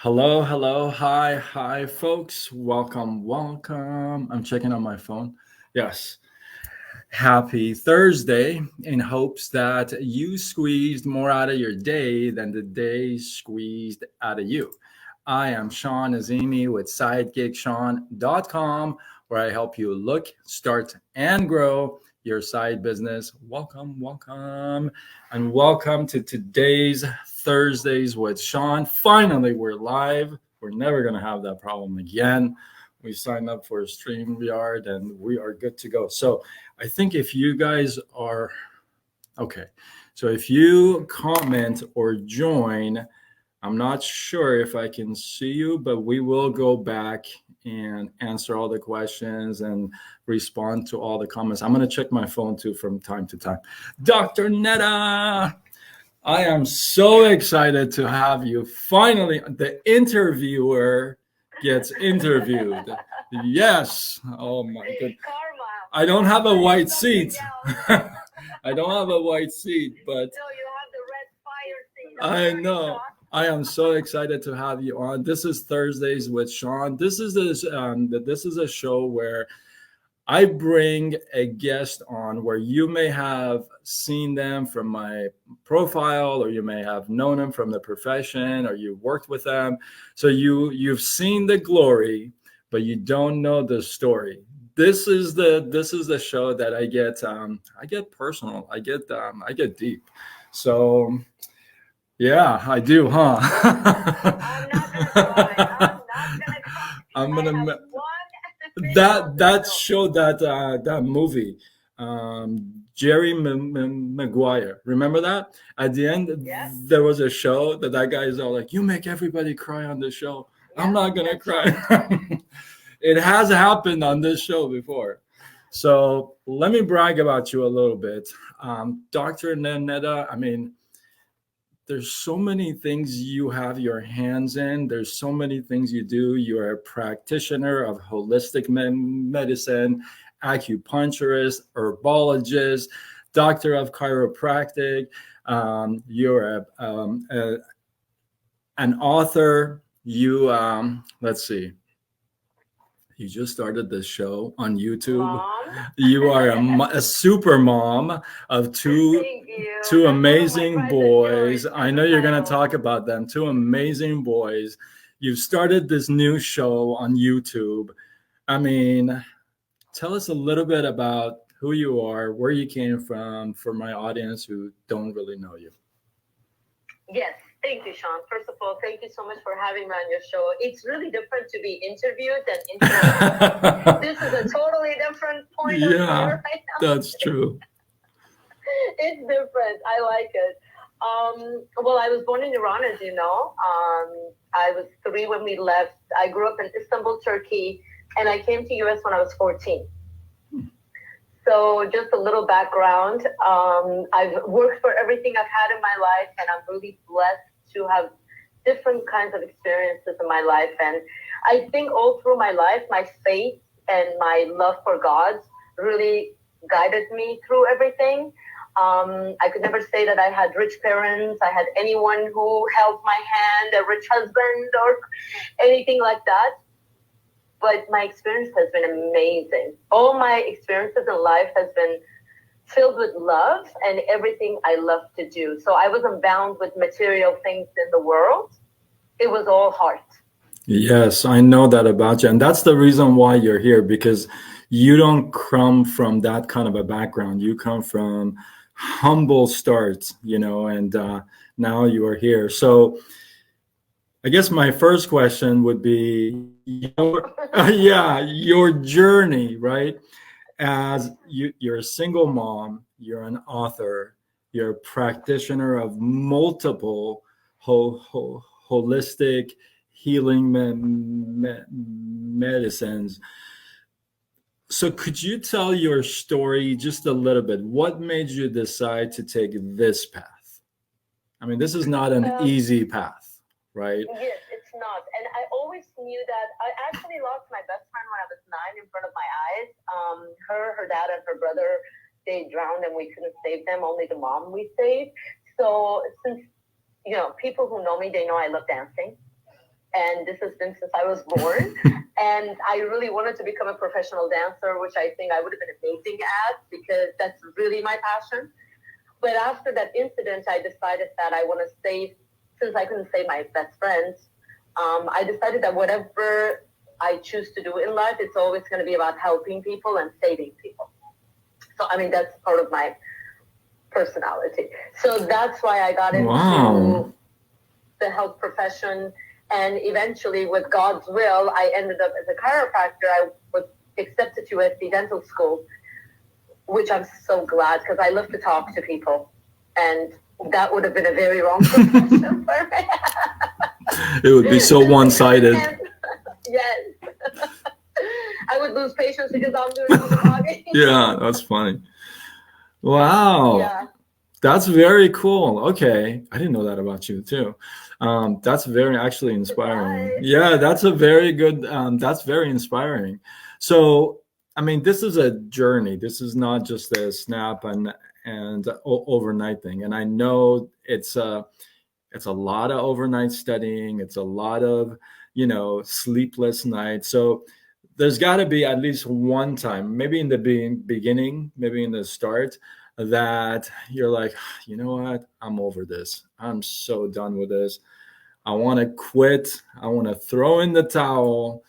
Hello, hello, hi, folks. Welcome. I'm checking on my phone. Yes. Happy Thursday in hopes that you squeezed more out of your day than the day squeezed out of you. I am Sean Azimi with sidekicksean.com, where I help you look, start, and grow your side business. Welcome, and welcome to today's Thursdays with Sean. Finally, we're live. We're never going to have that problem again. We signed up for a StreamYard and we are good to go. So I think if you guys are okay, so if you comment or join, I'm not sure if I can see you, but we will go back and answer all the questions and respond to all the comments. I'm going to check my phone too from time to time. DrNeda, I am so excited to have you. Finally, the interviewer gets interviewed. Yes. Oh my goodness. Karma. I don't have a white seat. I don't have a white seat, but No, you have the red fire seat. I know. I am so excited to have you on. This is Thursdays with Sean. This is a show where I bring a guest on where you may have seen them from my profile, or you may have known them from the profession, or you worked with them. So you've seen the glory, but you don't know the story. This is the show that I get personal. I get deep. So yeah, I do, huh? I'm not gonna cry. I'm not gonna cry. I'm I gonna have ma- one that show that movie, Jerry Maguire. Remember that? At the end, Yes. there was a show that guy is all like, "You make everybody cry on the show." Yeah, I'm not gonna that's cry. It has happened on this show before. So let me brag about you a little bit, Dr. Neda. I mean, there's so many things you have your hands in. There's so many things you do. You're a practitioner of holistic medicine, acupuncturist, herbologist, doctor of chiropractic. You're an author. Let's see. You just started this show on YouTube. Mom. You are a super mom of two Thank you. two That's one of my amazing prized boys. joys I as know a you're going to child. talk about them. Two amazing boys. You've started this new show on YouTube. I mean, tell us a little bit about who you are, where you came from, for my audience who don't really know you. Yes, thank you, Sean. First of all, thank you so much for having me on your show. It's really different to be interviewed than interviewed. This is a totally different point of view Yeah, right now. that's true. It's different. I like it. Well, I was born in Iran, as you know. I was 3 when we left. I grew up in Istanbul, Turkey, and I came to US when I was 14. So just a little background. I've worked for everything I've had in my life, and I'm really blessed to have different kinds of experiences in my life. And I think all through my life, my faith and my love for God really guided me through everything. I could never say that I had rich parents. I had anyone who held my hand, a rich husband, or anything like that. But my experience has been amazing. All my experiences in life has been filled with love and everything I love to do. So I wasn't bound with material things in the world. It was all heart. Yes, I know that about you. And that's the reason why you're here, because you don't come from that kind of a background. You come from humble starts, and now you are here. So I guess my first question would be, your journey, right? As you're a single mom, you're an author, you're a practitioner of multiple holistic healing medicines. So could you tell your story just a little bit? What made you decide to take this path? I mean, this is not an easy path, right? Yes, it's not. And I always knew that. I actually lost my best friend when I was 9 in front of my eyes. Her dad, and her brother, they drowned and we couldn't save them. Only the mom we saved. So since, people who know me, they know I love dancing. and this has been since I was born. And I really wanted to become a professional dancer, which I think I would have been amazing at because that's really my passion. But after that incident, I decided that I want to save, since I couldn't save my best friends, I decided that whatever I choose to do in life, it's always going to be about helping people and saving people. So, I mean, that's part of my personality. So that's why I got into the health profession. And eventually, with God's will, I ended up as a chiropractor. I was accepted to USC Dental School, which I'm so glad because I love to talk to people. And that would have been a very wrong profession for me. It would be so one-sided. Yes. I would lose patience because I'm doing all the talking. Yeah, that's funny. Wow. Yeah. That's very cool. Okay. I didn't know that about you too. That's very actually inspiring. Nice. Yeah, that's a very good, that's very inspiring. So, I mean, this is a journey. This is not just a snap and overnight thing. And I know it's a lot of overnight studying. It's a lot of, sleepless nights. So there's got to be at least one time, maybe in the beginning, maybe in the start, that you're like, you know what? I'm over this. I'm so done with this. I want to quit. I want to throw in the towel.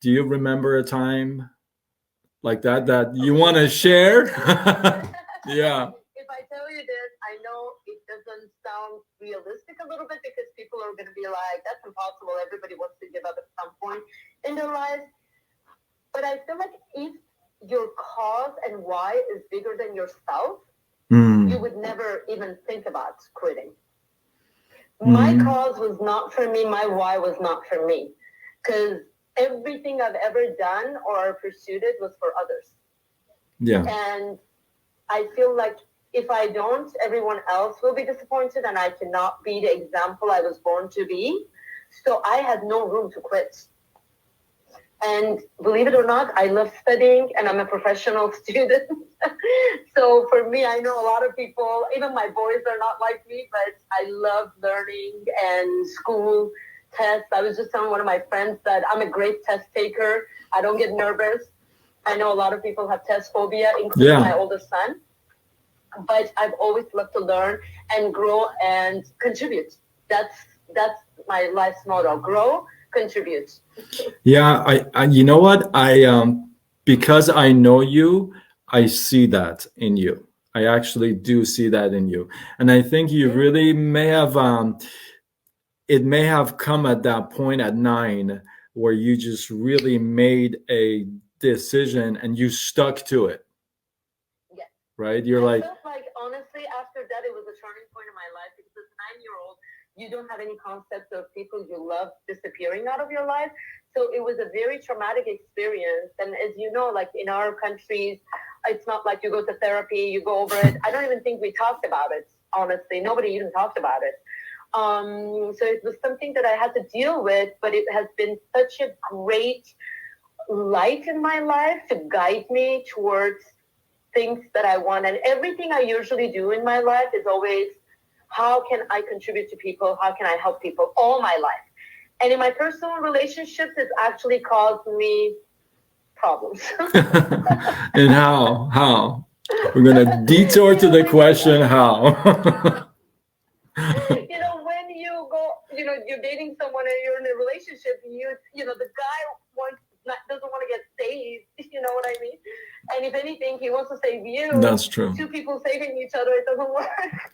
Do you remember a time like that you want to share? Yeah. If I tell you this, I know it doesn't sound realistic a little bit because people are going to be like, that's impossible. Everybody wants to give up at some point in their lives. But I feel like if your cause and why is bigger than yourself, you would never even think about quitting. My cause was not for me. My why was not for me. Because everything I've ever done or pursued it was for others. Yeah. And I feel like if I don't, everyone else will be disappointed and I cannot be the example I was born to be. So I had no room to quit. And believe it or not, I love studying and I'm a professional student. So for me, I know a lot of people, even my boys are not like me, but I love learning and school tests. I was just telling one of my friends that I'm a great test taker. I don't get nervous. I know a lot of people have test phobia, including my oldest son. But I've always loved to learn and grow and contribute. That's my life's motto: grow, contribute. Yeah, I you know what? Because I know you, I see that in you. I actually do see that in you. And I think you really may have it may have come at that point at 9 where you just really made a decision and you stuck to it. Yes. Right? You're I like, felt like honestly after that it was a turning point in my life because as a 9-year-old you don't have any concept of people you love disappearing out of your life. So it was a very traumatic experience. And as you know, like in our countries, it's not like you go to therapy, you go over it. I don't even think we talked about it, honestly. Nobody even talked about it. So it was something that I had to deal with, but it has been such a great light in my life to guide me towards things that I want. And everything I usually do in my life is always, how can I contribute to people? How can I help people all my life? And in my personal relationships, it's actually caused me problems. and how? We're going to detour to the question, how? When you go, you're dating someone and you're in a relationship, the guy doesn't want to get saved. You know what I mean? And if anything, he wants to save you. That's true. Two people saving each other, it doesn't work.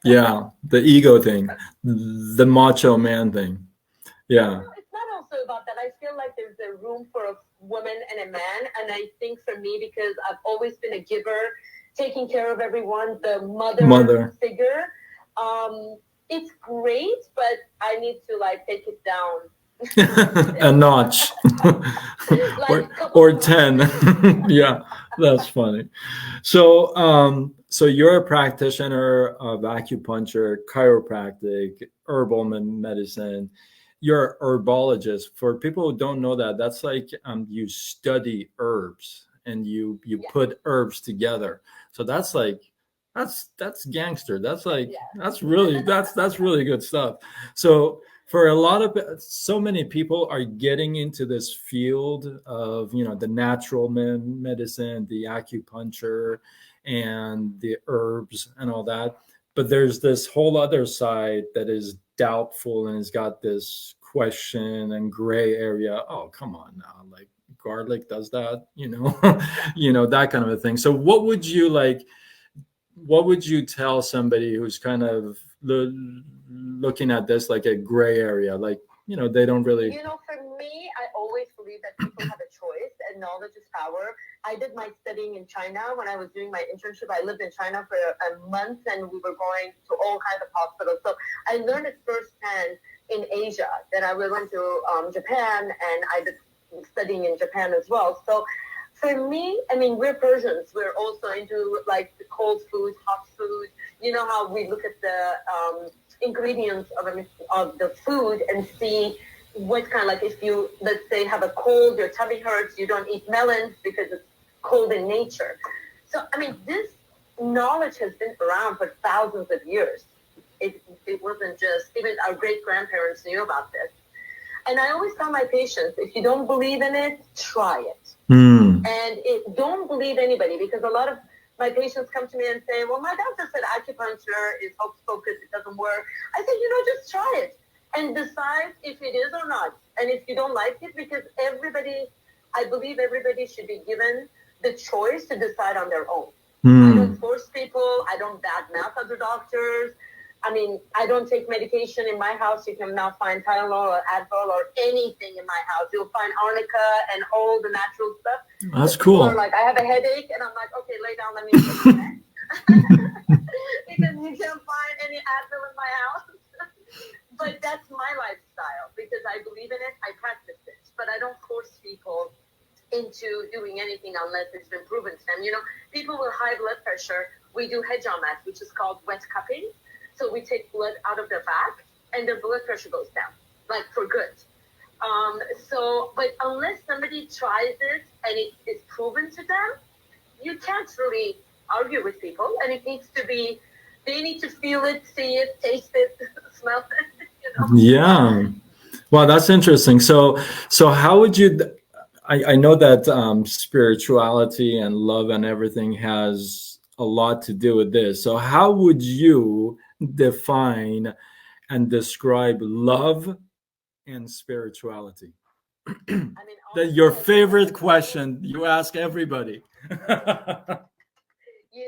Yeah, the ego thing, the macho man thing. Yeah. It's not also about that. I feel like there's a room for a woman and a man. And I think for me, because I've always been a giver, taking care of everyone, the mother figure, it's great, but I need to take it down. A notch. or 10. Yeah, that's funny. So you're a practitioner of acupuncture, chiropractic, herbal medicine. You're an herbologist. For people who don't know that, that's like you study herbs and you put herbs together. So that's gangster. That's really good stuff. So for a lot of, so many people are getting into this field of, you know, the natural medicine, the acupuncture and the herbs and all that, but there's this whole other side that is doubtful and has got this question and gray area. Oh, come on now, like garlic does that, you know? You know, that kind of a thing. So what would you like, what would you tell somebody who's kind of looking at this like a gray area, like, you know, they don't really. You know, for me, I always believe that people have a choice and knowledge is power. I did my studying in China when I was doing my internship. I lived in China for a month and we were going to all kinds of hospitals. So I learned it firsthand in Asia. Then I went to Japan and I did studying in Japan as well. So for me, I mean, we're Persians. We're also into like the cold food, hot food. You know how we look at the ingredients of the food and see what kind of, like if you, let's say, have a cold, your tummy hurts, you don't eat melons because it's cold in nature. So, I mean, this knowledge has been around for thousands of years. It wasn't just, even our great-grandparents knew about this. And I always tell my patients, if you don't believe in it, try it. And don't believe anybody, because a lot of my patients come to me and say, well, my doctor said acupuncture is hocus pocus, it doesn't work. I said, you know, just try it and decide if it is or not. And if you don't like it, because everybody, I believe everybody should be given the choice to decide on their own. I don't force people. I don't badmouth other doctors. I mean, I don't take medication in my house. You can now find Tylenol or Advil or anything in my house. You'll find arnica and all the natural stuff. That's cool. Or like, I have a headache, and I'm like, okay, lay down, let me take a minute. Because you can't find any Advil in my house. But that's my lifestyle, because I believe in it, I practice it. But I don't force people into doing anything unless it's been proven to them. You know, people with high blood pressure, we do hejamat, which is called wet cupping. So we take blood out of their back and their blood pressure goes down, like for good. But unless somebody tries it and it is proven to them, you can't really argue with people. And it needs to be, they need to feel it, see it, taste it, smell it, you know? Yeah. Well, that's interesting. So how would you, I know that spirituality and love and everything has a lot to do with this. So how would you define and describe love and spirituality? I mean, Your favorite question you ask everybody. You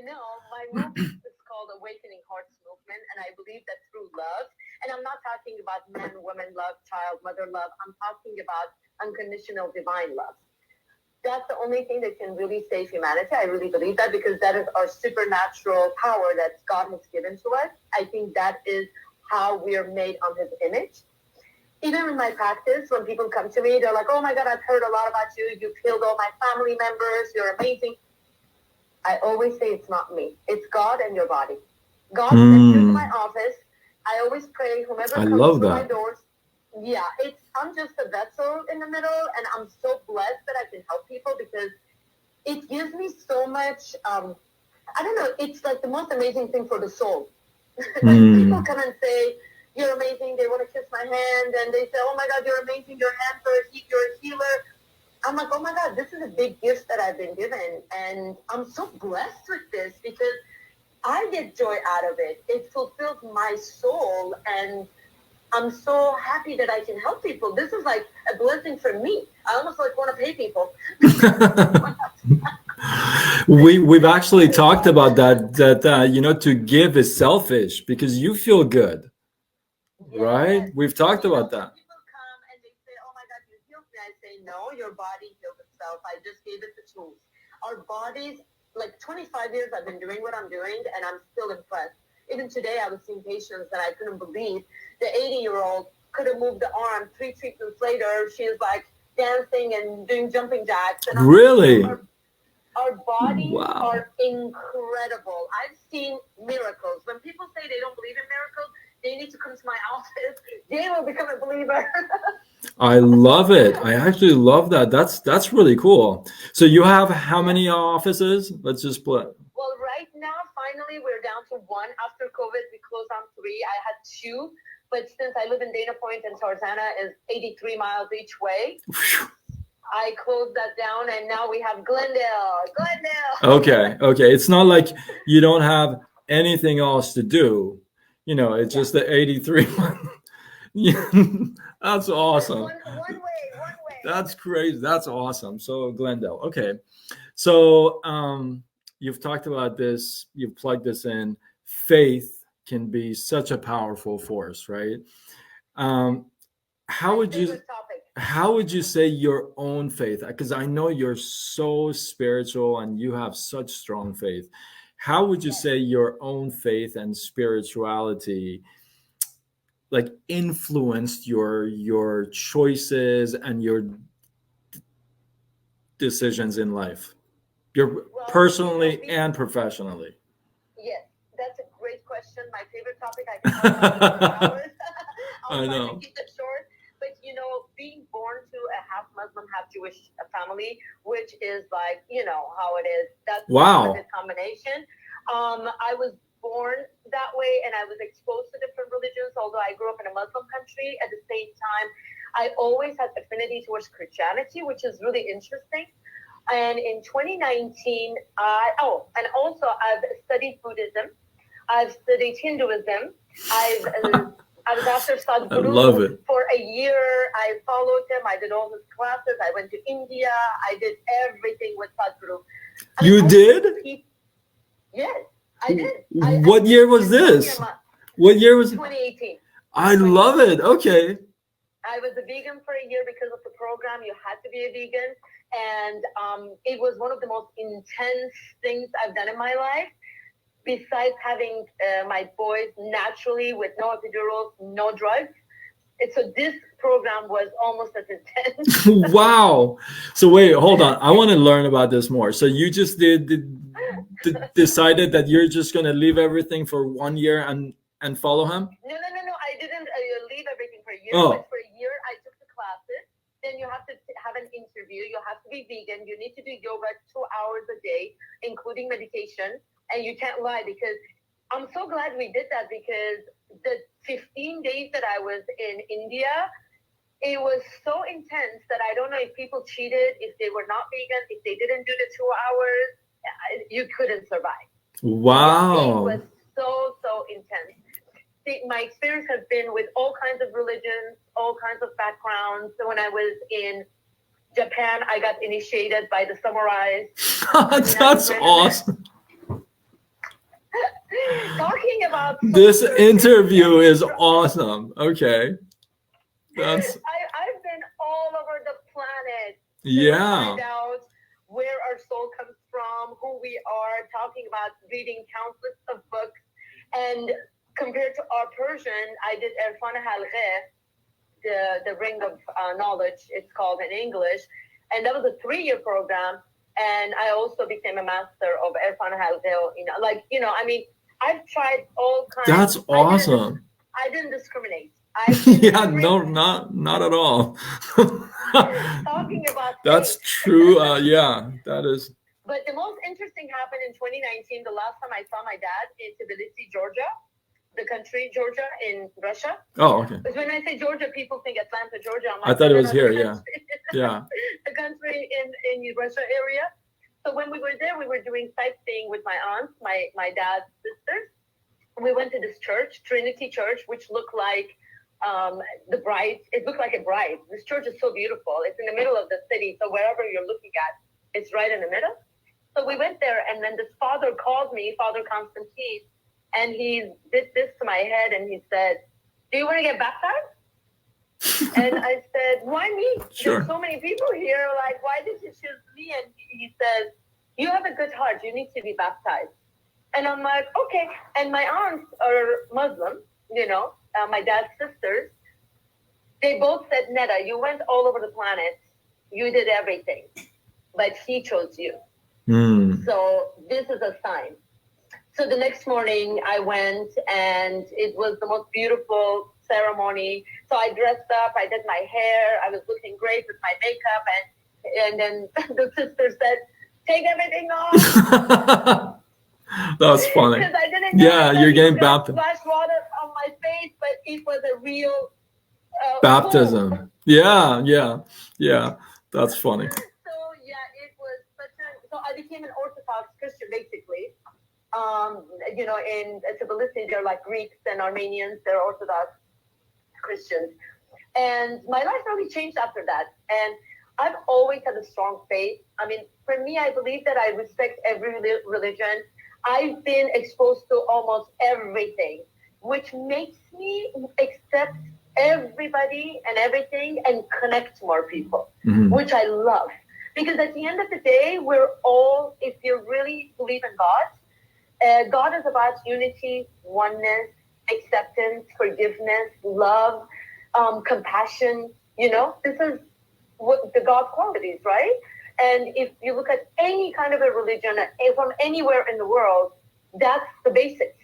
know, my movement is called Awakening Hearts Movement, and I believe that through love, and I'm not talking about men, women love, child, mother love, I'm talking about unconditional divine love. That's the only thing that can really save humanity. I really believe that, because that is our supernatural power that God has given to us. I think that is how we are made on his image. Even in my practice, when people come to me, they're like, oh my God, I've heard a lot about you. You've healed all my family members. You're amazing. I always say it's not me. It's God and your body. God sent you to my office. I always pray, whomever comes through my doors. Yeah, I'm just a vessel in the middle, and I'm so blessed that I can help people, because it gives me so much, I don't know, it's like the most amazing thing for the soul. Like people come and say, you're amazing, they want to kiss my hand, and they say, oh my God, you're amazing, your hands you're a healer. I'm like, oh my God, this is a big gift that I've been given, and I'm so blessed with this, because I get joy out of it. It fulfills my soul, and I'm so happy that I can help people. This is like a blessing for me. I almost like want to pay people. We've actually talked about that you know, to give is selfish because you feel good, right? We've talked about that. People come and they say, oh my God, you healed me. I say, no, your body healed itself. I just gave it the tools. Our bodies, like 25 years I've been doing what I'm doing, and I'm still impressed. Even today, I was seeing patients that I couldn't believe. The 80-year-old could have moved the arm. 3 treatments later, she is like dancing and doing jumping jacks. And really? Our bodies are incredible. I've seen miracles. When people say they don't believe in miracles, they need to come to my office. They will become a believer. I love it. I actually love that. That's really cool. So you have how many offices? Let's just split. Well, right now, finally, we're down to 1. After COVID, we closed on 3. I had 2 But since I live in Dana Point and Tarzana is 83 miles each way, I closed that down, and now we have Glendale. Okay. It's not like you don't have anything else to do. It's just the 83. Yeah, that's awesome. One way. That's crazy. That's awesome. So Glendale. Okay. So you've talked about this. You've plugged this in. Faith can be such a powerful force, right? How would you say your own faith? Because I know you're so spiritual and you have such strong faith. How would you say your own faith and spirituality like influenced your choices and your decisions in life, personally and professionally? Yes, that's a great question. My favorite topic. I can talk about for hours. I know. Try to keep it short. But being born to a half Muslim, half Jewish family, which is like, how it is. That's wow. a combination. I was born that way, and I was exposed to different religions, although I grew up in a Muslim country. At the same time, I always had affinity towards Christianity, which is really interesting. And in 2019, and also I've studied Buddhism. I've studied Hinduism. I was after Sadhguru for a year. I followed him. I did all his classes. I went to India. I did everything with Sadhguru. You did? Yes, I did. What year was this? What year was it? 2018. I love it. Okay. I was a vegan for a year because of the program. You had to be a vegan. And it was one of the most intense things I've done in my life. Besides having my boys naturally with no epidurals, no drugs. So this program was almost as intense. Wow. So wait, hold on. I want to learn about this more. So you just decided that you're just going to leave everything for 1 year and follow him? No. I didn't leave everything for a year. Oh. But for a year, I took the classes. Then you have to have an interview. You have to be vegan. You need to do yoga 2 hours a day, including meditation. And you can't lie, because I'm so glad we did that, because the 15 days that I was in India, it was so intense that I don't know if people cheated, if they were not vegan, if they didn't do the 2 hours, you couldn't survive. Wow. It was so intense. My experience has been with all kinds of religions, all kinds of backgrounds. So when I was in Japan, I got initiated by the samurais. That's awesome. Talking about this interview is awesome. Okay. I've been all over the planet. Yeah. To find out where our soul comes from, who we are, talking about reading countless of books. And compared to our Persian, I did Irfan Halghe, the Ring of Knowledge, it's called in English. And that was a 3-year program. And I also became a master of Irfan Halghe. I've tried all kinds. That's awesome. I didn't discriminate. Yeah, no, not at all. Talking about that's faith. True. Yeah, that is. But the most interesting happened in 2019. The last time I saw my dad in Tbilisi, Georgia, the country Georgia in Russia. Oh, okay. But when I say Georgia, people think Atlanta, Georgia. I thought it was here. Yeah. Yeah. The country in the Russia area. So when we were there, we were doing sightseeing with my aunts, my dad's sisters. We went to this church, Trinity Church, which looked like the bride. It looked like a bride. This church is so beautiful. It's in the middle of the city. So wherever you're looking at, it's right in the middle. So we went there, and then this father called me, Father Constantine, and he did this to my head, and he said, "Do you want to get baptized?" And I said, "Why me? Sure. There's so many people here. Like, why did you choose me?" And he says, "You have a good heart. You need to be baptized." And I'm like, okay. And my aunts are Muslim, my dad's sisters. They both said, "Neda, you went all over the planet. You did everything. But he chose you. So this is a sign." So the next morning I went, and it was the most beautiful ceremony. So I dressed up, I did my hair, I was looking great with my makeup, and then the sister said, "Take everything off." That's funny. Because I didn't know. Yeah, you're getting baptized. Splash water on my face, but it was a real Baptism. pool. Yeah. That's funny. So yeah, it was such a. So I became an Orthodox Christian basically. In Tbilisi, they're like Greeks and Armenians. They're Orthodox Christians, and my life really changed after that. And I've always had a strong faith. I mean, for me, I believe that I respect every religion. I've been exposed to almost everything, which makes me accept everybody and everything and connect to more people, which I love. Because at the end of the day, we're all, if you really believe in God, God is about unity, oneness, acceptance, forgiveness, love, compassion. This is what the God qualities, right? And if you look at any kind of a religion from anywhere in the world, that's the basics.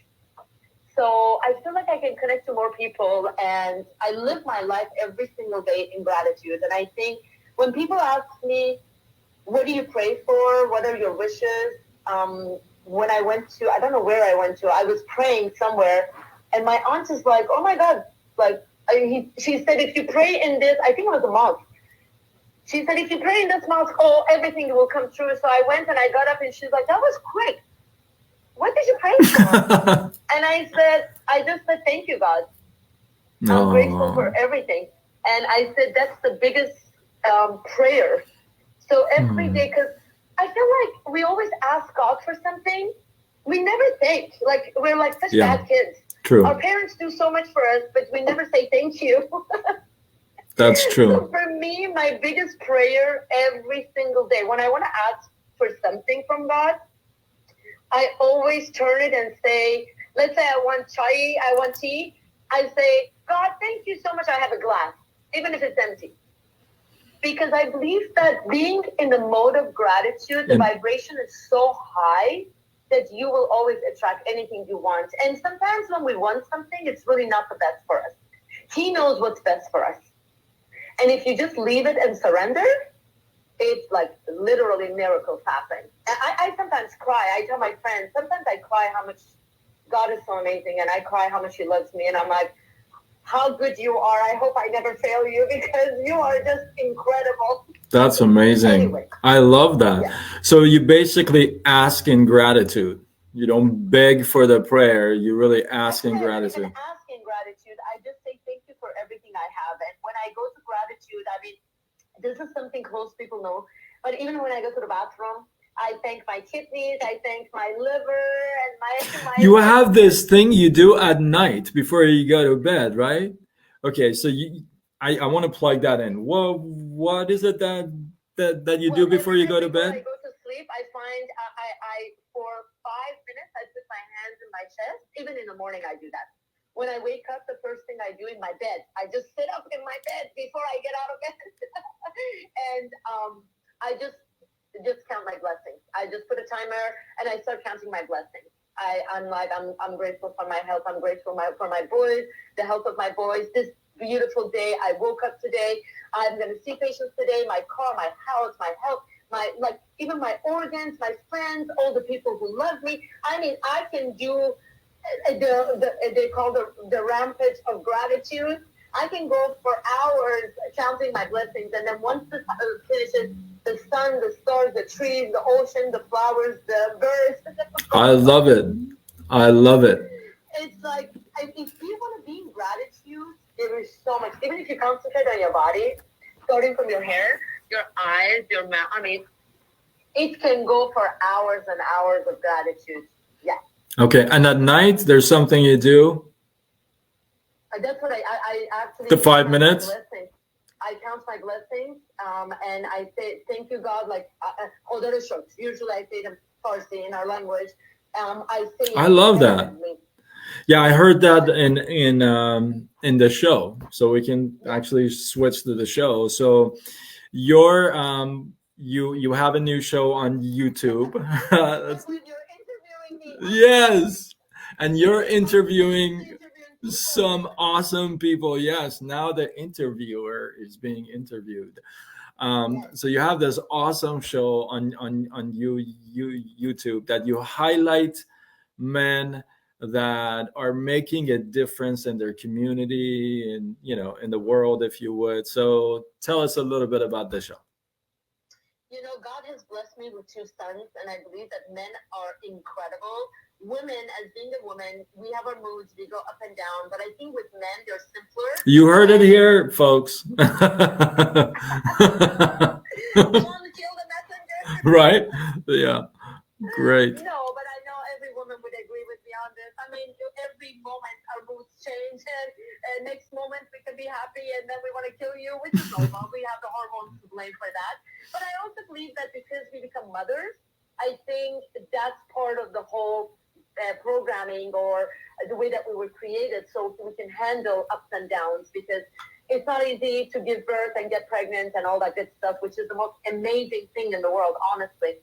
So I feel like I can connect to more people, and I live my life every single day in gratitude. And I think when people ask me, what do you pray for? What are your wishes? When I went to, I don't know where I went to, I was praying somewhere, and my aunt is like, oh my God, she said, if you pray in this, I think it was a mosque. She said, if you pray in this mosque, everything will come true. So I went and I got up, and she's like, that was quick. What did you pray for? And I just said, thank you, God. I'm grateful for everything. And I said, that's the biggest prayer. So every day, because I feel like we always ask God for something. We never thank. Like, we're like such bad kids. True. Our parents do so much for us, but we never say thank you. That's true. So for me, my biggest prayer every single day, when I want to ask for something from God, I always turn it and say, let's say I want chai, I want tea. I say, God, thank you so much. I have a glass, even if it's empty. Because I believe that being in the mode of gratitude, the vibration is so high that you will always attract anything you want. And sometimes when we want something, it's really not the best for us. He knows what's best for us. And if you just leave it and surrender, it's like literally miracles happen. And I sometimes cry. I tell my friends, sometimes I cry how much God is so amazing, and I cry how much he loves me. And I'm like, how good you are. I hope I never fail you, because you are just incredible. That's amazing. Anyway. I love that. Yeah. So you basically ask in gratitude. You don't beg for the prayer. You really ask in gratitude. I ask in gratitude. I just say thank you for everything I have. And when I go to gratitude, I mean, this is something most people know. But even when I go to the bathroom, I thank my kidneys, I thank my liver, and my You have this thing you do at night before you go to bed, right? Okay, so I want to plug that in. What is it that you do before you go to bed? When I go to sleep, I find I for 5 minutes I put my hands in my chest. Even in the morning, I do that. When I wake up, the first thing I do in my bed, I just sit up in my bed before I get out of bed, and I just count my blessings. I just put a timer and I start counting my blessings. I'm grateful for my health. I'm grateful for my boys, the health of my boys. This beautiful day, I woke up today. I'm going to see patients today. My car, my house, my health, even my organs, my friends, all the people who love me. I mean, I can do they call the rampage of gratitude. I can go for hours counting my blessings, and then once this finishes, the sun, the stars, the trees, the ocean, the flowers, the birds. I love it. I love it. It's like, if you want to be in gratitude, there is so much. Even if you concentrate on your body, starting from your hair, your eyes, your mouth. I mean, it can go for hours and hours of gratitude. Yeah. Okay, and at night, there's something you do? That's what I actually... The 5 minutes? I count my blessings, and I say, thank you, God, usually I say them Farsi in our language. I love that. Yeah, I heard that in the show, so we can actually switch to the show. So you're you have a new show on YouTube. When you're interviewing me. Yes, and you're interviewing some awesome people. Yes, now the interviewer is being interviewed. So you have this awesome show on YouTube that you highlight men that are making a difference in their community and, in the world, if you would. So tell us a little bit about the show. God has blessed me with 2 sons, and I believe that men are incredible. Women, as being a woman, we have our moods, we go up and down, but I think with men, they're simpler. You heard it here, folks. John, kill the messenger. Right? Yeah. Great. No, but I know every woman would agree with me on this. I mean, every moment our moods change, and next moment we can be happy, and then we want to kill you, which is normal. We have the hormones to blame for that. But I also believe that because we become mothers, I think that's part of the whole programming or the way that we were created, so we can handle ups and downs, because it's not easy to give birth and get pregnant and all that good stuff, which is the most amazing thing in the world, honestly.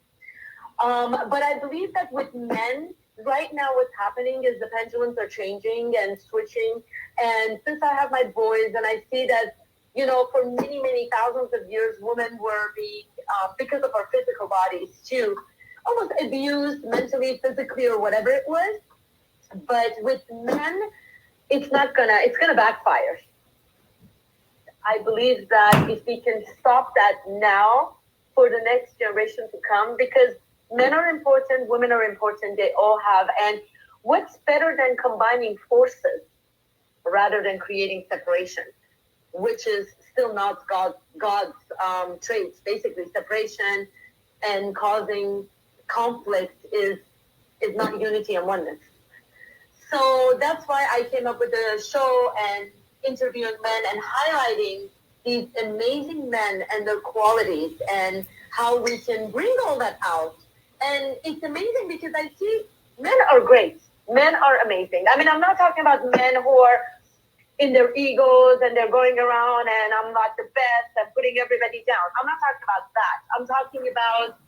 But I believe that with men, right now what's happening is the pendulums are changing and switching. And since I have my boys and I see that, for many, many thousands of years, women were being, because of our physical bodies too, almost abused mentally, physically, or whatever it was. But with men, it's gonna backfire. I believe that if we can stop that now for the next generation to come, because men are important, women are important, they all have. And what's better than combining forces rather than creating separation, which is still not God's traits. Basically, separation and causing conflict is not unity and oneness. So that's why I came up with the show and interviewing men and highlighting these amazing men and their qualities and how we can bring all that out. And it's amazing because I see men are great. Men are amazing. I mean, I'm not talking about men who are in their egos and they're going around and I'm not the best and putting everybody down. I'm not talking about that. I'm talking about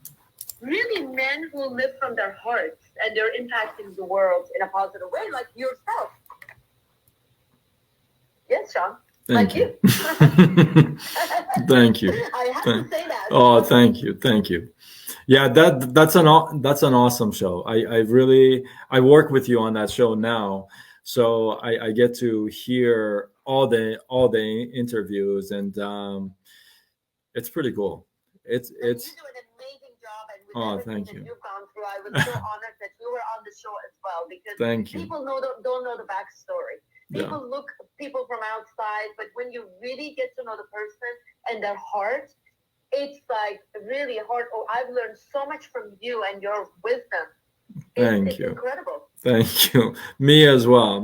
really men who live from their hearts and they're impacting the world in a positive way, like yourself. Yes, Sean. Thank you. Thank you. I have to say that. Oh, thank you. Yeah, that's an awesome show. I work with you on that show now, so I get to hear all the interviews, and it's pretty cool. It's you do an amazing job, and with everything that you've gone through, I was so honored that you were on the show as well, because people don't know the backstory. People look people from outside, but when you really get to know the person and their heart, it's like really hard. Oh, I've learned so much from you and your wisdom. It's incredible. Thank you. Me as well.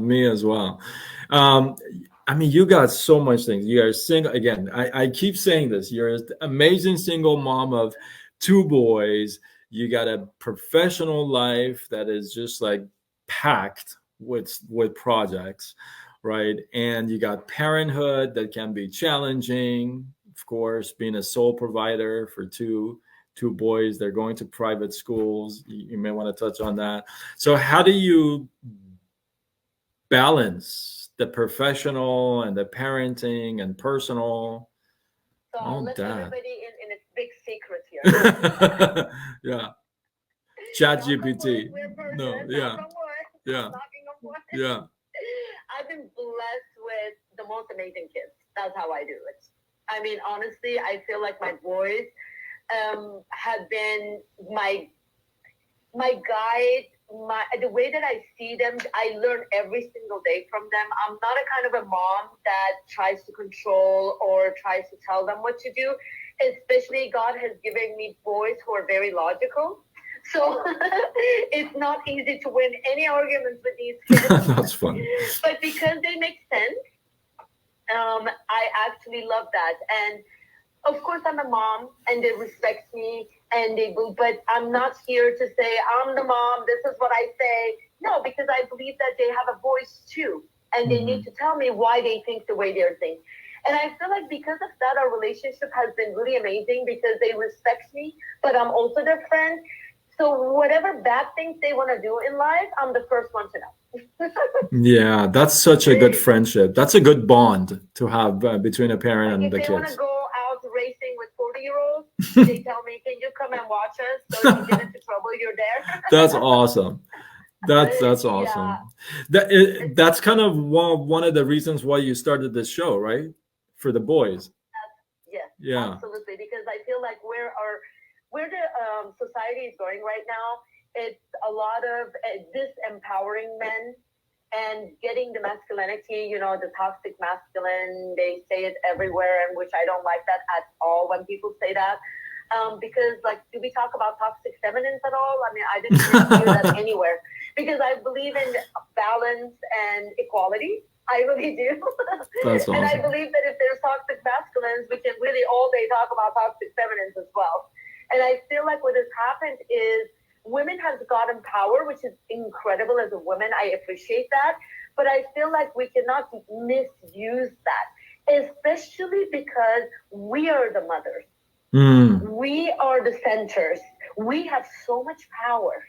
I mean, you got so much things. You are single. Again, I keep saying this. You're an amazing single mom of 2 boys. You got a professional life that is just like packed with projects, right? And you got parenthood that can be challenging. Of course, being a sole provider for two boys, they're going to private schools. You may want to touch on that. So how do you balance the professional and the parenting and personal? So let everybody in a big secret here. Yeah. ChatGPT. No, yeah. Yeah. I've been blessed with the most amazing kids. That's how I do it. I mean, honestly, I feel like my boys have been my guide, the way that I see them. I learn every single day from them. I'm not a kind of a mom that tries to control or tries to tell them what to do. Especially God has given me boys who are very logical. So it's not easy to win any arguments with these kids. That's funny. But because they make sense, I actually love that. And of course, I'm a mom and they respect me but I'm not here to say, I'm the mom, this is what I say. No, because I believe that they have a voice too. And they need to tell me why they think the way they're thinking. And I feel like because of that, our relationship has been really amazing because they respect me, but I'm also their friend. So whatever bad things they want to do in life, I'm the first one to know. Yeah, that's such a good friendship. That's a good bond to have between a parent and the kids. If they want to go out racing with 40-year-olds, they tell me, can you come and watch us? So if you get into trouble, you're there. That's awesome. That's Yeah. awesome. That's kind of one of the reasons why you started this show, right? For the boys. Yes, Yeah. absolutely. Because I feel like where the society is going right now, it's a lot of disempowering men and getting the masculinity. You know, the toxic masculine. They say it everywhere, and which I don't like that at all when people say that. Because, like, do we talk about toxic feminines at all? I mean, I didn't really hear that anywhere. Because I believe in balance and equality. I really do. That's And I awesome. believe that if there's toxic masculines, we can really all day talk about toxic feminines as well. And I feel like what has happened is women have gotten power, which is incredible as a woman. I appreciate that. But I feel like we cannot misuse that, especially because we are the mothers. Mm. We are the centers. We have so much power.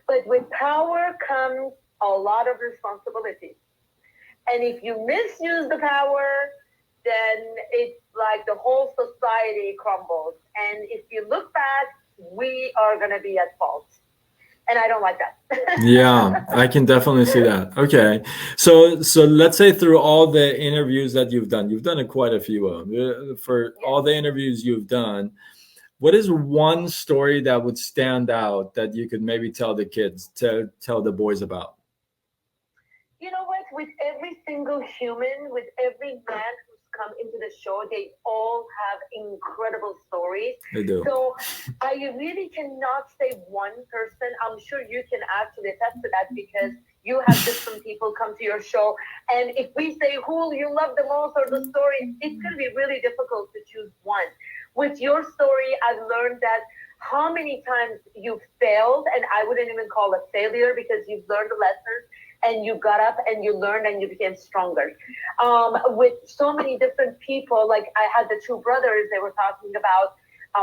But with power comes a lot of responsibility. And if you misuse the power, then it's like the whole society crumbles. And if you look back, we are going to be at fault. And I don't like that. Yeah, I can definitely see that. Okay. So let's say through all the interviews that you've done quite a few of them. For all the interviews you've done, what is one story that would stand out that you could maybe tell the kids, tell the boys about? You know what? With every single human, with every man who's come into the show, they all have incredible stories. They do. So I really cannot say one person. I'm sure you can actually attest to that because you have different people come to your show. And if we say who you love the most or the story, it's going to be really difficult to choose one. With your story, I've learned that how many times you've failed, and I wouldn't even call it failure because you've learned the lessons and you got up and you learned and you became stronger. With so many different people, like I had the two brothers, they were talking about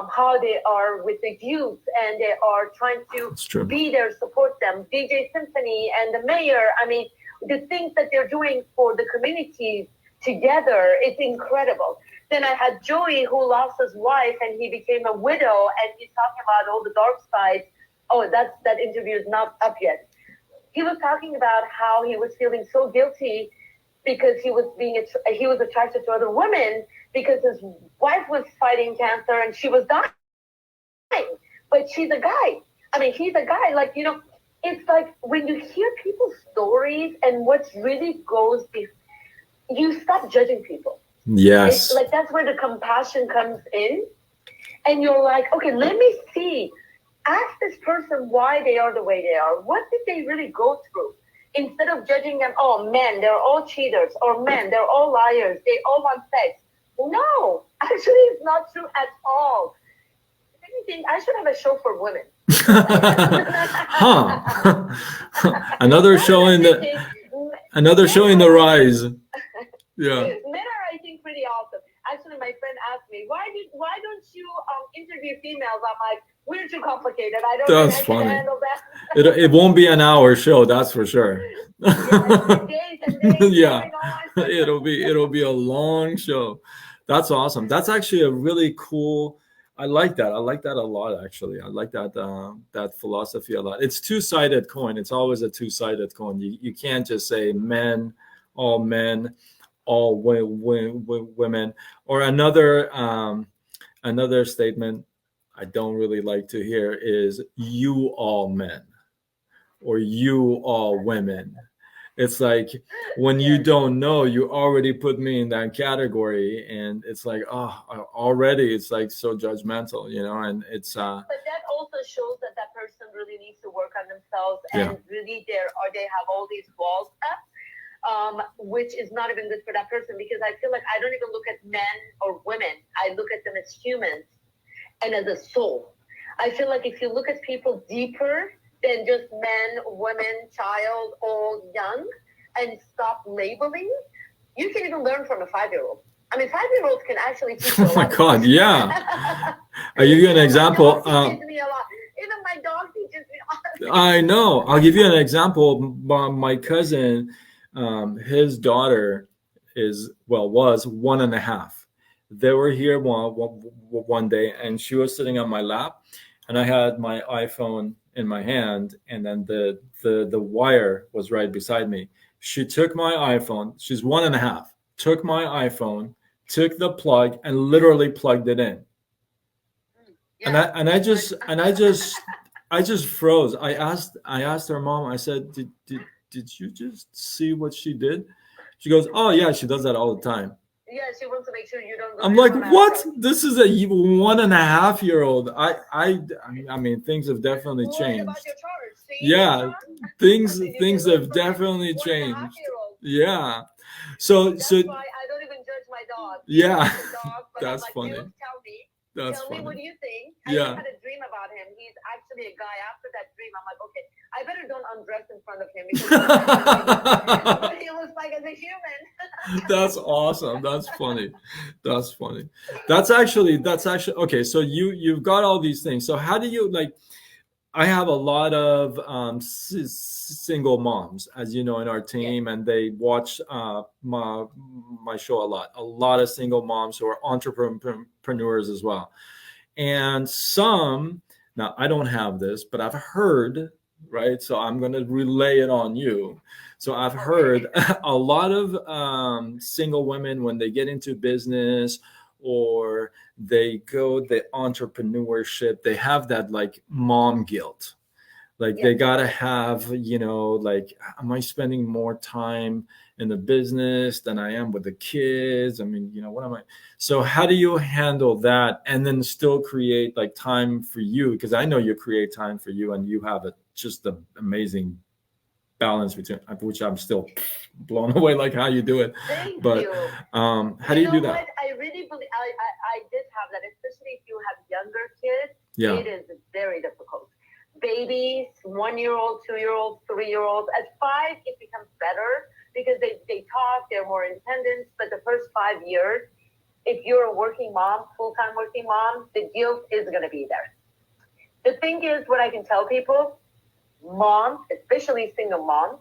how they are with the youth and they are trying to be there, support them. DJ Symphony and the mayor, I mean, the things that they're doing for the communities together, it's incredible. Then I had Joey who lost his wife and he became a widow and he's talking about all the dark sides. Oh, that interview is not up yet. He was talking about how he was feeling so guilty because he was attracted to other women because his wife was fighting cancer and she was dying. But she's a guy. I mean, he's a guy. Like, you know, it's like when you hear people's stories and what really goes, you stop judging people. Yes. It's like that's where the compassion comes in. And you're like, okay, let me see. Ask this person why they are the way they are. What did they really go through? Instead of judging them, oh, men, they're all cheaters, or men, they're all liars, they all want sex. No, actually, it's not true at all. If anything, I should have a show for women. Huh. Another show in the rise. Yeah. Men are, I think, pretty awesome. Actually, my friend asked me, why don't you interview females? I'm like, we're too complicated. I don't That's think I funny. can handle that. It won't be an hour show, that's for sure. Days and days Yeah. going on. It'll be a long show. That's awesome. That's actually a really cool. I like that. I like that a lot. Actually, I like that philosophy a lot. It's two-sided coin. It's always a two-sided coin. You can't just say men, all women, or another statement I don't really like to hear is you all men or you all women. It's like when you don't know, you already put me in that category, and it's like, oh, already it's like so judgmental, you know. And it's But that also shows that that person really needs to work on themselves, and really they have all these walls up, which is not even good for that person because I feel like I don't even look at men or women. I look at them as humans and as a soul. I feel like if you look at people deeper than just men, women, child, old, young, and stop labeling, you can even learn from a 5-year-old. I mean, 5-year-olds can actually teach you a lot. Oh my God, yeah. I'll give you an example. Teaches me a lot. Even my dog teaches me a lot. I know. I'll give you an example. My cousin, his daughter was 1.5. They were here one day, and she was sitting on my lap, and I had my iPhone in my hand, and then the wire was right beside me. She took my iPhone. She's 1.5. Took my iPhone, took the plug, and literally plugged it in. Yeah. I just froze. I asked her mom. I said, did you just see what she did? She goes, oh yeah, she does that all the time. Yeah, she wants to make sure you don't go. I'm like, what? This is a 1.5-year-old. I mean, things have definitely changed. About your charge, see? Yeah, things have definitely changed. Yeah. So That's why I don't even judge my dog. Yeah, Dog, but that's I'm like, funny. tell me. That's Tell funny. me what you think. Yeah. I had a dream about him. He's actually a guy. After that dream, I'm like, okay, I better don't undress in front of him because but he looks like as a human. That's awesome. That's funny. That's funny. That's actually okay. So you've got all these things. So how do you like? I have a lot of single moms, as you know, in our team, and they watch my show a lot. A lot of single moms who are entrepreneurs as well. And some, now I don't have this, but I've heard, right? So I'm going to relay it on you. So I've heard a lot of single women, when they get into business or they go the entrepreneurship, they have that like mom guilt. Like they gotta have, like, am I spending more time in the business than I am with the kids? I mean, what am I? So how do you handle that and then still create like time for you? Because I know you create time for you and you have just an amazing balance between, which I'm still blown away, like how you do it. Thank but you. How do you do that? What? I really believe I did have that, especially if you have younger kids. Yeah. It is very difficult. Babies, 1-year-old, 2-year-old, 3-year-olds. At 5, it becomes better because they talk, they're more independent. But the first 5 years, if you're a working mom, full-time working mom, the guilt is going to be there. The thing is, what I can tell people, moms, especially single moms,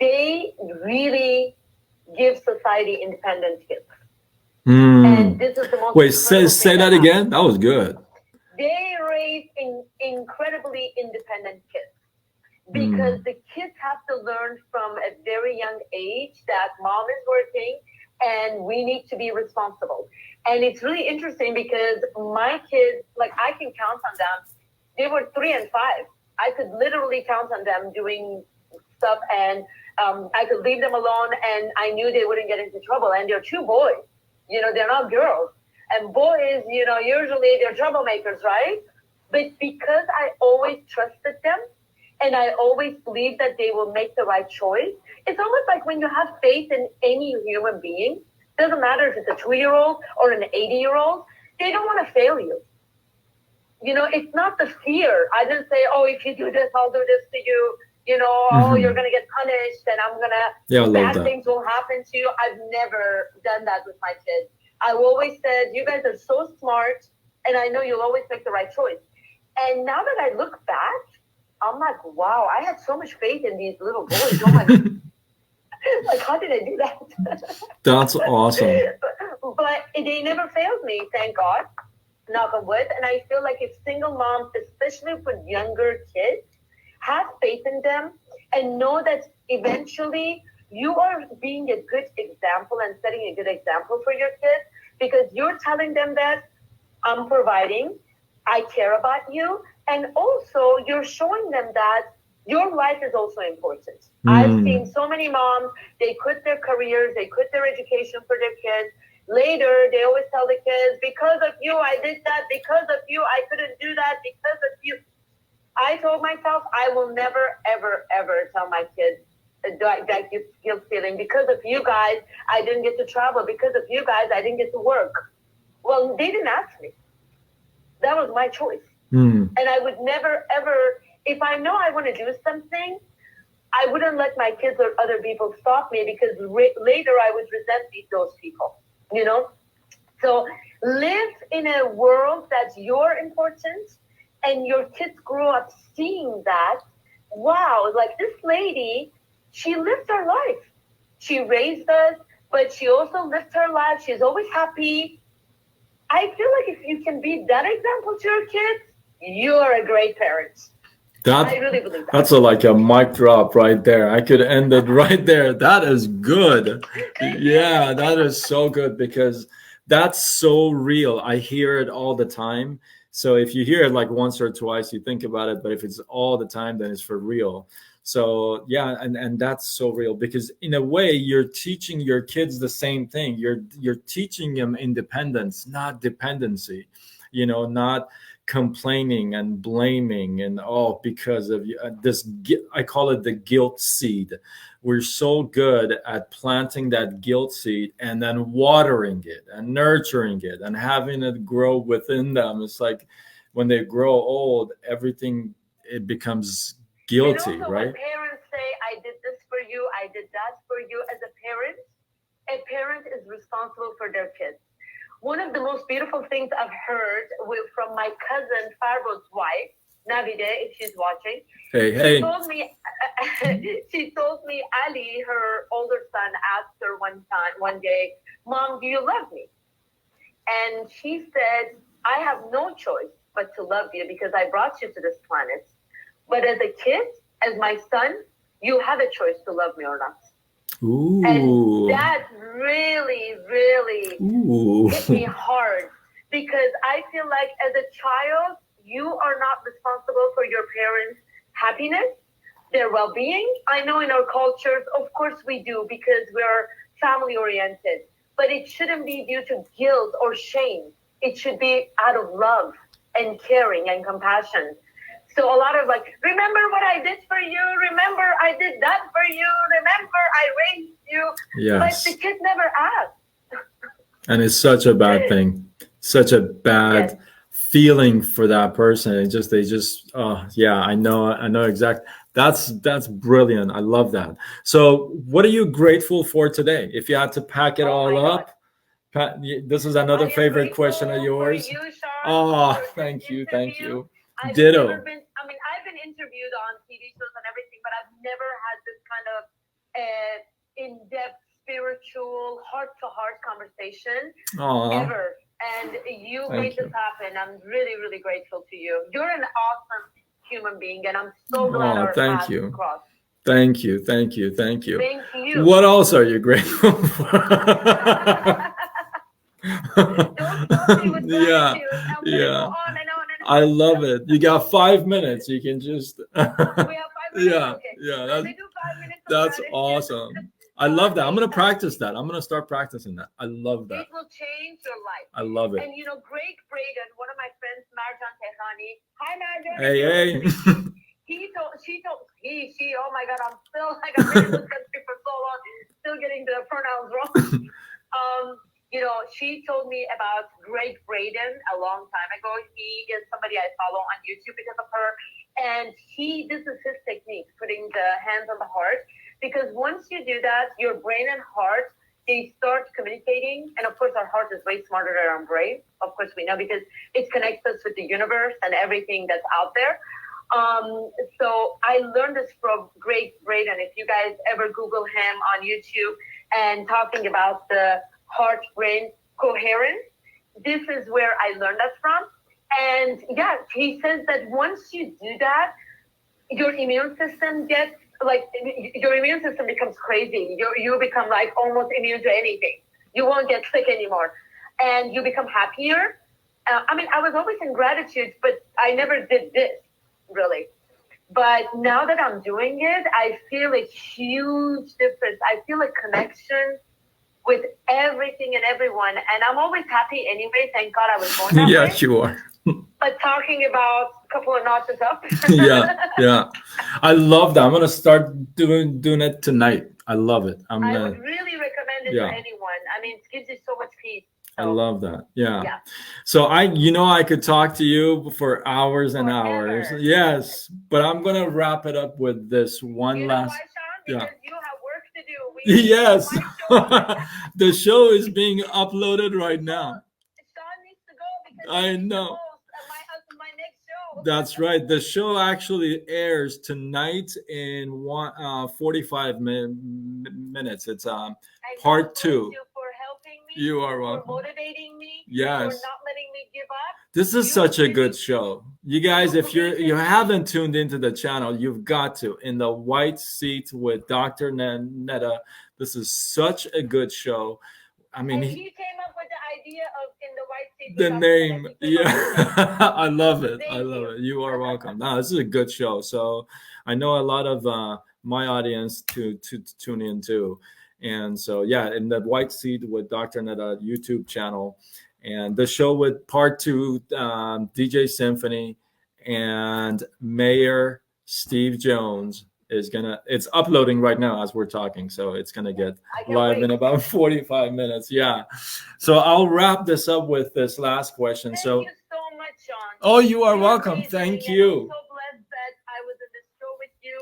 they really give society independent kids. And this is the most. Wait, say that again. That was good. They raise incredibly independent kids because the kids have to learn from a very young age that mom is working and we need to be responsible. And it's really interesting because my kids, like I can count on them. They were 3 and 5. I could literally count on them doing stuff, and I could leave them alone and I knew they wouldn't get into trouble. And they're 2 boys, they're not girls. And boys, usually they're troublemakers, right? But because I always trusted them and I always believed that they will make the right choice, it's almost like when you have faith in any human being, doesn't matter if it's a 2-year-old or an 80-year-old, they don't want to fail you. It's not the fear. I didn't say, oh, if you do this, I'll do this to you. Oh, you're going to get punished and I'm going to, bad things will happen to you. I've never done that with my kids. I always said, you guys are so smart, and I know you'll always make the right choice. And now that I look back, I'm like, wow, I had so much faith in these little boys. Oh my God. Like, how did I do that? That's awesome. But they never failed me, thank God, knock on wood. And I feel like if single moms, especially for younger kids, have faith in them and know that eventually you are being a good example and setting a good example for your kids because you're telling them that I'm providing, I care about you, and also you're showing them that your life is also important. I've seen so many moms, they quit their careers, they quit their education for their kids. Later, they always tell the kids, because of you, I did that. Because of you, I couldn't do that. Because of you. I told myself I will never, ever, ever tell my kids that guilt feeling. Because of you guys, I didn't get to travel. Because of you guys, I didn't get to work. Well, they didn't ask me. That was my choice. And I would never, ever, if I know I want to do something, I wouldn't let my kids or other people stop me because later I would resent those people, So live in a world that's your important and your kids grew up seeing that. Wow, like this lady, she lived her life. She raised us, but she also lived her life. She's always happy. I feel like if you can be that example to your kids, you are a great parent. That I really believe that. that's like a mic drop right there. I could end it right there. That is good. Thank Yeah, you. that is so good because that's so real. I hear it all the time. So if you hear it like once or twice, you think about it, but if it's all the time, then it's for real. So yeah, and that's so real because in a way you're teaching your kids the same thing. You're teaching them independence, not dependency. Not complaining and blaming and because of this. I call it the guilt seed. We're so good at planting that guilt seed and then watering it and nurturing it and having it grow within them. It's like when they grow old, everything, it becomes And guilty, also, when right? parents say, I did this for you, I did that for you, as a parent is responsible for their kids. One of the most beautiful things I've heard from my cousin Farbo's wife, Navide, if she's watching, Hey, she hey. told me, Ali, her older son, asked her one day, Mom, do you love me? And she said, I have no choice but to love you because I brought you to this planet. But as a kid, as my son, you have a choice to love me or not. Ooh. And that really, really Ooh. hit me hard because I feel like as a child, you are not responsible for your parents' happiness, their well-being. I know in our cultures, of course we do because we're family-oriented, but it shouldn't be due to guilt or shame. It should be out of love and caring and compassion. So a lot of like, remember what I did for you? Remember I did that for you? Remember I raised you? Yes. But the kid never asked. And it's such a bad thing, such a bad Yes. feeling for that person. They just, yeah, I know exactly. That's brilliant. I love that. So what are you grateful for today? If you had to pack it Oh all my God. up, this is another I am favorite grateful question of yours. for you, Sean, Oh, for this thank you, thank interview. you. I've Ditto. never been, I've been interviewed on TV shows and everything, but I've never had this kind of in-depth, spiritual, heart-to-heart conversation ever. And you made this happen. I'm really, really grateful to you. You're an awesome human being, and I'm so glad our paths crossed. Thank you, thank you, thank you. Thank you. What else are you grateful for? Don't stop me with Yeah, gratitude. I'm gonna yeah. go on and on and on. I love it. You got 5 minutes. You can just. We have 5 minutes. Yeah, Okay. yeah. Let me do 5 minutes of That's gratitude. awesome. I love that. I'm gonna practice that. I'm gonna start practicing that. I love that. It will change your life. I love it. And Greg Braden, one of my friends, Marjan Tehrani. Hi, Marjan. Hey. She, oh my God, I've been in this country for so long, still getting the pronouns wrong. She told me about Greg Braden a long time ago. He is somebody I follow on YouTube because of her. And this is his technique, putting the hands on the heart. Because once you do that, your brain and heart, they start communicating. And of course, our heart is way smarter than our brain. Of course, we know because it connects us with the universe and everything that's out there. So I learned this from Greg Braden. If you guys ever Google him on YouTube and talking about the heart-brain coherence, this is where I learned that from. And yeah, he says that once you do that, your immune system becomes crazy. You become like almost immune to anything. You won't get sick anymore. And you become happier. I was always in gratitude, but I never did this, really. But now that I'm doing it, I feel a huge difference. I feel a connection with everything and everyone. And I'm always happy anyway. Thank God I was born that way. Yeah, you are. But talking about a couple of notches up. Yeah. I love that. I'm gonna start doing it tonight. I love it. I would really recommend it to anyone. It gives you so much peace. So, I love that. Yeah. So I could talk to you for hours and hours. Yes, but I'm gonna wrap it up with this one last. Why, Sean? Because you have work to do. Yes. The show is being uploaded right now. Sean needs to go because I know. My next show. That's right. The show actually airs tonight in 45 minutes. It's part 2. You for helping me. You are welcome. For motivating me. Yes. For not letting me give up. This is such a good show. You guys, if you haven't tuned into the channel, you've got to. In the White Seat with Dr. Neda. This is such a good show. I mean, and he came up with the idea of In the White Seat. the name, yeah. I love it. Thank I love you. it. You are welcome. No, this is a good show. So I know a lot of my audience to tune in too. And so, yeah, in the White Seat with Dr. Neda YouTube channel, and the show with part two, DJ Symphony and Mayor Steve Jones is it's uploading right now as we're talking. So it's gonna get live in about 45 minutes. Yeah. So I'll wrap this up with this last question. Thank so you so much, Sean. Oh, you are welcome. Thank you. I'm so blessed that I was in this show with you,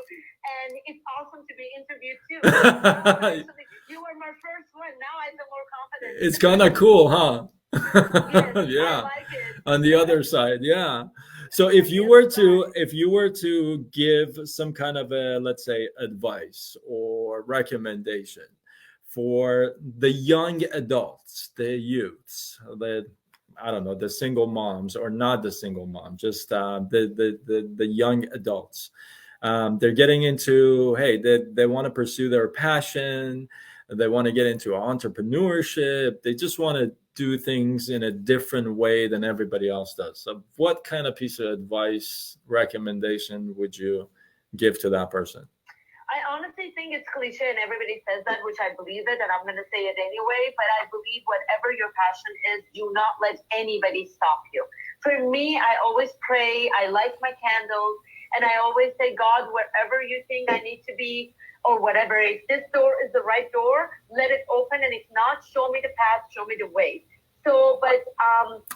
and it's awesome to be interviewed too. Actually, you were my first one. Now I feel more confident. It's kind of cool, huh? Yes, yeah. I like it. On the other side, yeah. So if you were to give some kind of a, let's say, advice or recommendation for the young adults, the youths, I don't know, the single moms or not the single mom, just the young adults. They're getting into, hey, they want to pursue their passion. They want to get into entrepreneurship. They just want to do things in a different way than everybody else does. So what kind of piece of advice, recommendation would you give to that person? I honestly think it's cliche and everybody says that, which I believe it, and I'm going to say it anyway, but I believe whatever your passion is, do not let anybody stop you. For me, I always pray, I light my candles, and I always say, God, wherever you think I need to be, or whatever, if this door is the right door, let it open, and if not, show me the path, show me the way. So, but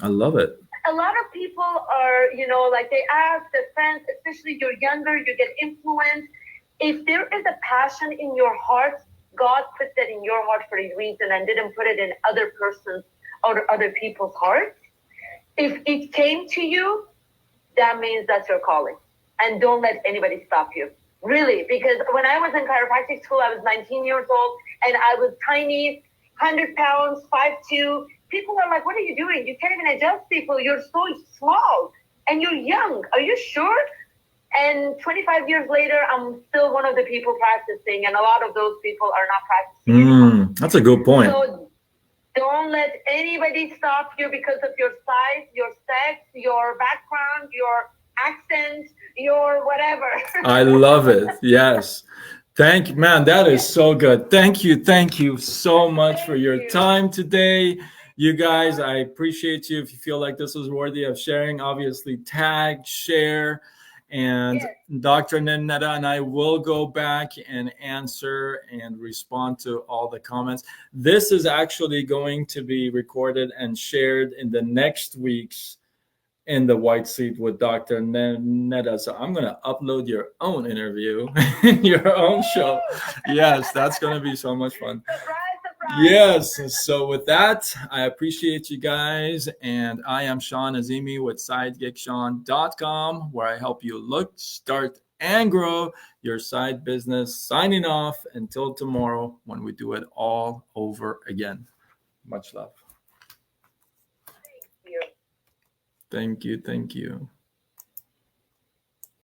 I love it. A lot of people are, like they ask their friends, especially you're younger, you get influenced. If there is a passion in your heart, God put that in your heart for a reason and didn't put it in other person's or other people's hearts. If it came to you, that means that's your calling. And don't let anybody stop you. Really, because when I was in chiropractic school, I was 19 years old and I was tiny, 100 pounds, 5'2". People are like, what are you doing? You can't even adjust people. You're so small and you're young. Are you sure? And 25 years later, I'm still one of the people practicing, and a lot of those people are not practicing. That's a good point. So don't let anybody stop you because of your size, your sex, your background, your accent, your whatever. I love it. Yes. Thank you, man. That is so good. Thank you so much for your time today. You guys, I appreciate you. If you feel like this was worthy of sharing, obviously tag, share. And yes. Dr. Neda and I will go back and answer and respond to all the comments. This is actually going to be recorded and shared in the next week's In the White Seat with Dr. Neda. So I'm going to upload your own interview, your own show. Yes, that's going to be so much fun. Yes. So with that, I appreciate you guys. And I am Sean Azimi with SideGigSean.com, where I help you look, start, and grow your side business. Signing off until tomorrow when we do it all over again. Much love. Thank you. Thank you.